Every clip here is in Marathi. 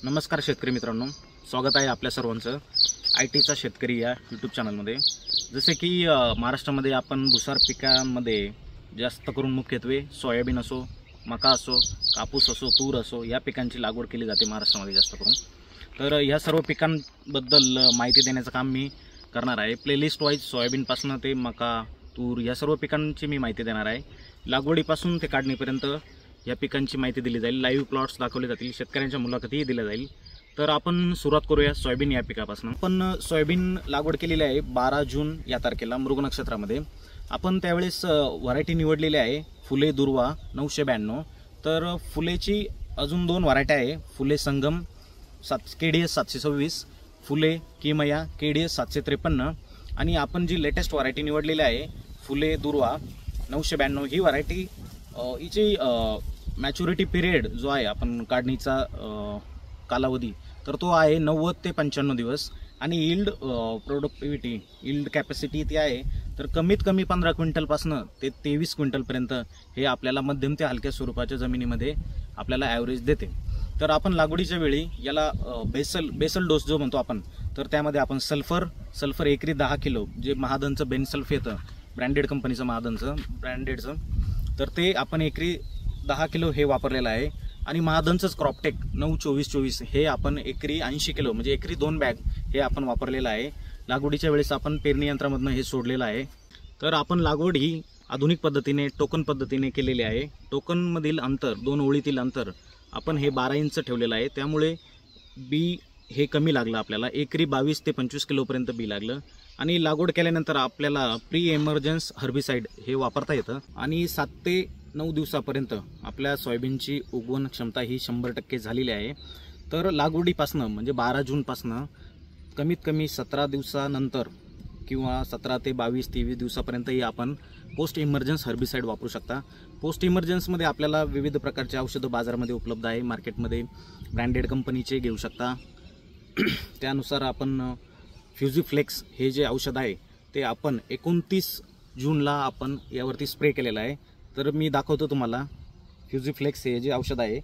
नमस्कार शेतकरी मित्रांनो, स्वागत आहे आपल्या सर्वांचं आयटीचा शेतकरी या यूट्यूब चॅनलमध्ये। जसे की महाराष्ट्रामध्ये आपण भुसार पिकांमध्ये जास्त करून मुख्यत्वे सोयाबीन असो, मका असो, कापूस असो, तूर असो या पिकांची लागवड केली जाते महाराष्ट्रामध्ये जास्त करून। तर ह्या सर्व पिकांबद्दल माहिती देण्याचं काम मी करणार आहे। प्लेलिस्ट वाईज सोयाबीनपासून ते मका, तूर या सर्व पिकांची मी माहिती देणार आहे। लागवडीपासून ते काढणीपर्यंत या पिकांची माहिती दिली जाईल, लाईव्ह प्लॉट्स दाखवले जातील, शेतकऱ्यांच्या मुलाखतीही दिल्या जाईल। तर आपण सुरुवात करूया सोयाबीन या पिकापासून। आपण सोयाबीन लागवड केलेली आहे 12 जून या तारखेला मृग नक्षत्रामध्ये। आपण त्यावेळेस व्हरायटी निवडलेली आहे फुले दुर्वा 992। तर फुलेची अजून दोन व्हरायटी आहे, फुले संगम KDS 726, फुले किमया KDS 753 आणि आपण जी लेटेस्ट व्हरायटी निवडलेली आहे फुले दुर्वा 992 ही व्हरायटी हिची मॅच्युरिटी पिरियड जो आहे आपण काढणीचा कालावधी तर तो आहे 90 ते 95 दिवस आणि यील्ड प्रोडक्टिव्हिटी यील्ड कॅपॅसिटी ती आहे तर कमीत कमी 15 क्विंटलपासून ते 23 क्विंटलपर्यंत हे आपल्याला मध्यम ते हलक्या स्वरूपाच्या जमिनीमध्ये आपल्याला ॲव्हरेज देते। तर आपण लागवडीच्या वेळी याला बेसल डोस जो म्हणतो आपण, तर त्यामध्ये आपण सल्फर एकरी 10 किलो जे महादनचं बेनसल्फ येतं ब्रँडेड कंपनीचं महादनचं ब्रँडेडचं, तर ते आपण एकरी 10 किलो हे वापरलेलं आहे। आणि महादनचंच क्रॉपटेक 9-24-24 हे आपण एकरी 80 किलो म्हणजे एकरी 2 बॅग हे आपण वापरलेलं आहे। लागवडीच्या वेळेस आपण पेरणी यंत्रामधनं हे सोडलेलं आहे। तर आपण लागवड ही आधुनिक पद्धतीने टोकन पद्धतीने केलेली आहे। टोकनमधील अंतर 2 ओळीतील अंतर आपण हे 12 इंच ठेवलेलं आहे, त्यामुळे बी हे कमी लागलं आपल्याला, एकरी 22 ते 25 किलोपर्यंत बी लागलं। आणि लागवड केल्यानंतर आपल्याला प्री एमर्जन्स हर्बिसाइड हे वापरता येतं आणि 7 ते 9 दिवसापर्यंत आपल्या सोयाबीनची उगवण क्षमता ही 100% झालेली आहे। तर लागवडीपासनं म्हणजे 12 जूनपासनं कमीत कमी 17 दिवसानंतर किंवा 17 ते 22-23 दिवसापर्यंतही आपण पोस्ट इमर्जन्स हर्बिसाइड वापरू शकता। पोस्ट इमर्जन्समध्ये आपल्याला विविध प्रकारचे औषधं बाजारामध्ये उपलब्ध आहे, मार्केटमध्ये ब्रँडेड कंपनीचे घेऊ शकता। त्यानुसार आपण फ्युजीफ्लेक्स हे जे औषध आहे ते आपण 29 जूनला आपण यावरती स्प्रे केलेलं आहे। तर मी दाखवतो तुम्हाला फ्युजीफ्लेक्स हे जे औषध आहे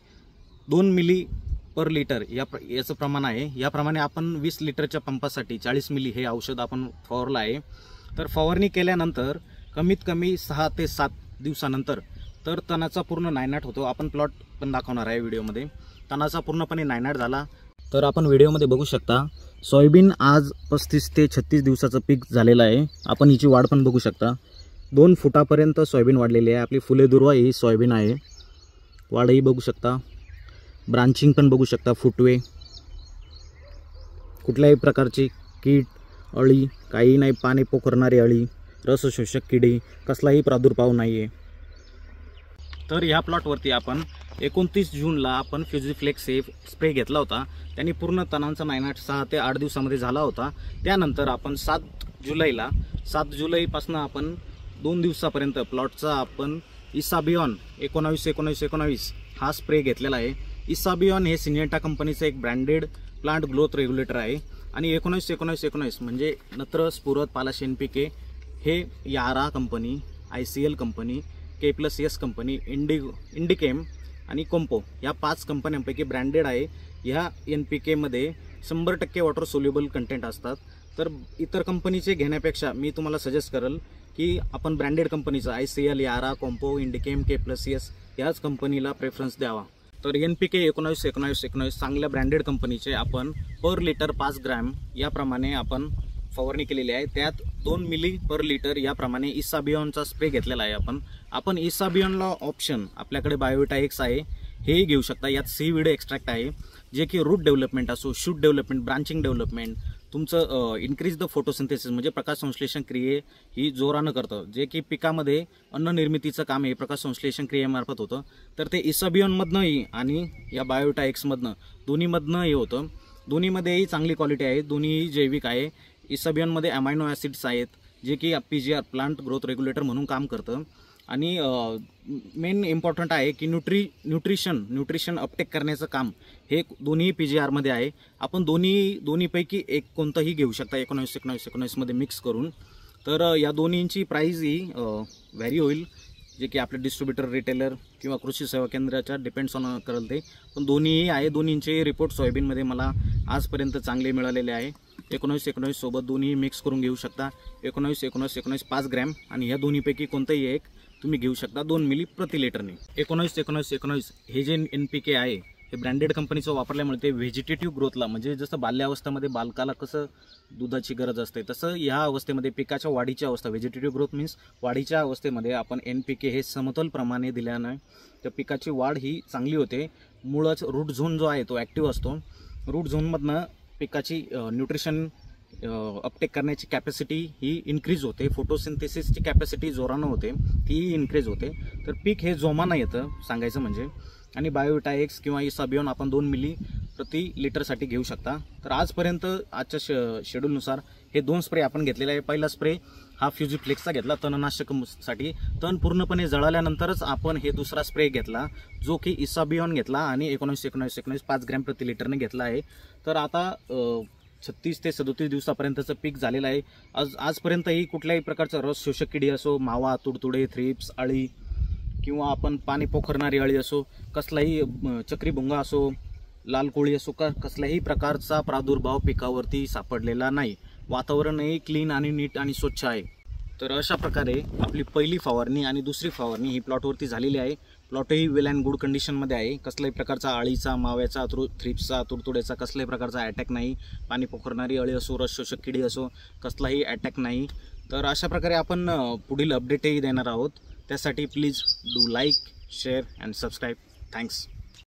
2 मिली पर लिटर याचं प्रमाण आहे। याप्रमाणे आपण 20 लिटरच्या पंपासाठी 40 मिली हे औषध आपण फवारलं आहे। तर फवारणी केल्यानंतर कमीत कमी 6 ते 7 दिवसानंतर तर तणाचा पूर्ण नायनाट होतो। आपण प्लॉट पण दाखवणार आहे व्हिडिओमध्ये। तणाचा पूर्णपणे नायनाट झाला तर आपण व्हिडिओमध्ये बघू शकता सोयाबीन आज 35 ते 36 दिवसाचं पीक झालेलं आहे। आपण हिची वाढ पण बघू शकता, 2 फुटापर्यंत सोयाबीन वाढलेली आहे। आपली फुले दुर्वा ही सोयाबीन आहे, वाढही बघू शकता, ब्रांचिंग पण बघू शकता, फुटवे, कुठल्याही प्रकारची कीड अळी काही नाही, पाणी पोखरणारी अळी, रसशोषक किडी कसलाही प्रादुर्भाव नाही आहे। तर ह्या प्लॉटवरती आपण 29 जूनला आपण फ्युजीफ्लेक्स हे स्प्रे घेतला होता, त्यांनी पूर्ण तणांचा नायनाट 6 ते 8 दिवसामध्ये झाला होता। त्यानंतर आपण 7 जुलैपासून आपण 2 दिवसापर्यंत प्लॉटचा आपण इसाबिऑन 19-19-19 हा स्प्रे घेतलेला आहे। इसाबिऑन हे सिंजेंटा कंपनीचं एक ब्रँडेड प्लांट ग्रोथ रेग्युलेटर आहे आणि 19-19-19 म्हणजे नत्र, स्फुरद, पालाश, NPK हे Yara company, ICL company, K+S company, इंडिकेम आणि कोम्पो या 5 कंपन्यांपैकी ब्रँडेड आहे। ह्या NPK मध्ये 100% वॉटर सोल्युबल कंटेंट असतात। तर इतर कंपनीचे घेण्यापेक्षा मी तुम्हाला सजेस्ट करेल की आपण ब्रँडेड कंपनीचा ICL, यारा, कोम्पो, इंडिकेम, K+S याच कंपनीला प्रेफरन्स द्यावा। तर NPK 19-19-19 चांगल्या ब्रँडेड कंपनीचे आपण पर लिटर 5 ग्रॅम याप्रमाणे आपण फवारणी केलेली आहे। त्यात 2 मिली पर लिटर याप्रमाणे इसाबिऑनचा स्प्रे घेतलेला आहे। आपण इसाबिऑनला ऑप्शन आपल्याकडे बायोविटा X आहे हे घेऊ शकता। यात सीवीड एक्स्ट्रॅक्ट आहे जे की रूट डेव्हलपमेंट असो, शूट डेव्हलपमेंट, ब्रांचिंग डेव्हलपमेंट, तुमचं इन्क्रीज द फोटोसिंथेसिस म्हणजे प्रकाश संश्लेषण क्रिये ही जोरानं करतं, जे की पिकामध्ये अन्न निर्मितीचं काम हे प्रकाश संश्लेषण क्रियेमार्फत होतं। तर ते इसाबिऑनमधनंही आणि या बायोविटा Xमधनं दोन्हीमधनंही होतं। दोन्हीमध्येही चांगली क्वालिटी आहे, दोन्हीही जैविक आहे। इसाबिऑनमध्ये अमायनो ॲसिड्स आहेत जे की PGR प्लांट ग्रोथ रेग्युलेटर म्हणून काम करतं आणि मेन इम्पॉर्टंट आहे की न्यूट्रिशन अपटेक करण्याचं काम हे दोन्ही PGR मध्ये आहे। आपण दोन्हीपैकी एक कोणतंही घेऊ शकता 19-19-19 मध्ये मिक्स करून। तर या दोन्हींची प्राइस ही व्हॅरी होईल जे की आपले डिस्ट्रीब्युटर रिटेलर किंवा कृषी सेवा केंद्राच्या डिपेंड्स ऑन करेल ते, पण दोन्हीही आहे. दोन्हींचे रिपोर्ट सोयाबीनमध्ये मला आजपर्यंत चांगले मिळालेले आहे. 19-19 सोबत दोन्ही मिक्स करून घेऊ शकता. 19-19-19 5 ग्रॅम आणि ह्या दोन्हीपैकी कोणतंही एक तुम्ही घेऊ शकता 2 मिली प्रति लिटरने. 19-19-19 हे जे NPK आहे हे ब्रँडेड कंपनीचं वापरल्यामुळे ते व्हेजिटेटिव्ह ग्रोथला, म्हणजे जसं बाल्यावस्थेमध्ये बालकाला कसं दुधाची गरज असते तसं ह्या अवस्थेमध्ये पिकाच्या वाढीची अवस्था, व्हेजिटेटिव्ह ग्रोथ मीन्स वाढीच्या अवस्थेमध्ये आपण NPK हे समतोल प्रमाणे दिल्यानं तर पिकाची वाढ ही चांगली होते. मुळच रूट झोन जो आहे तो ॲक्टिव्ह असतो. रूट झोनमधनं पिकाची न्यूट्रिशन अपटेक करण्याची कॅपॅसिटी ही इन्क्रीज होते. फोटोसिंथेसिसची कॅपॅसिटी जोरानं होते, तीही इन्क्रीज होते. तर पीक हे जोमानं येतं सांगायचं म्हणजे. आणि बायोविटा एक्स किंवा इसाबियॉन आपण 2 मिली प्रति लिटरसाठी घेऊ शकता. तर आजपर्यंत आजच्या शेड्यूलनुसार हे 2 स्प्रे आपण घेतलेले आहे. पहिला स्प्रे हा फ्युजीफ्लेक्सचा घेतला तणनाशकासाठी. तण पूर्णपणे जळाल्यानंतरच आपण हे दुसरा स्प्रे घेतला जो की इसाबियॉन घेतला आणि 19-19-19 5 ग्रॅम प्रति लिटरने घेतला आहे. तर आता 36 ते 37 दिवसापर्यंतचं पीक झालेलं आहे. आजपर्यंतही कुठल्याही प्रकारचा रस शोषक किडी असो, मावा, तुडतुडे, थ्रिप्स, अळी किंवा आपण पाणी पोखरणारी अळी असो, कसलाही चक्रीभुंगा असो, लाल कोळी असो, कसल्याही प्रकारचा प्रादुर्भाव पिकावरती सापडलेला नाही. वातावरणही क्लीन आणि नीट आणि स्वच्छ आहे. तर अशा प्रकारे आपली पहिली फवारणी आणि दुसरी फवारणी ही प्लॉटवरती झालेली आहे. प्लॉटही वेल अँड गुड कंडिशनमध्ये आहे. कसल्याही प्रकारचा अळीचा, माव्याचा, थ्रिप्सचा, तुडतुड्याचा कसल्याही प्रकारचा अटॅक नाही. पाणी पोखरणारी अळी असो, रस शोषक किडी असो, कसलाही अटॅक नाही. तर अशा प्रकारे आपण पुढील अपडेटही देणार आहोत. त्यासाठी please do like, share and subscribe. Thanks.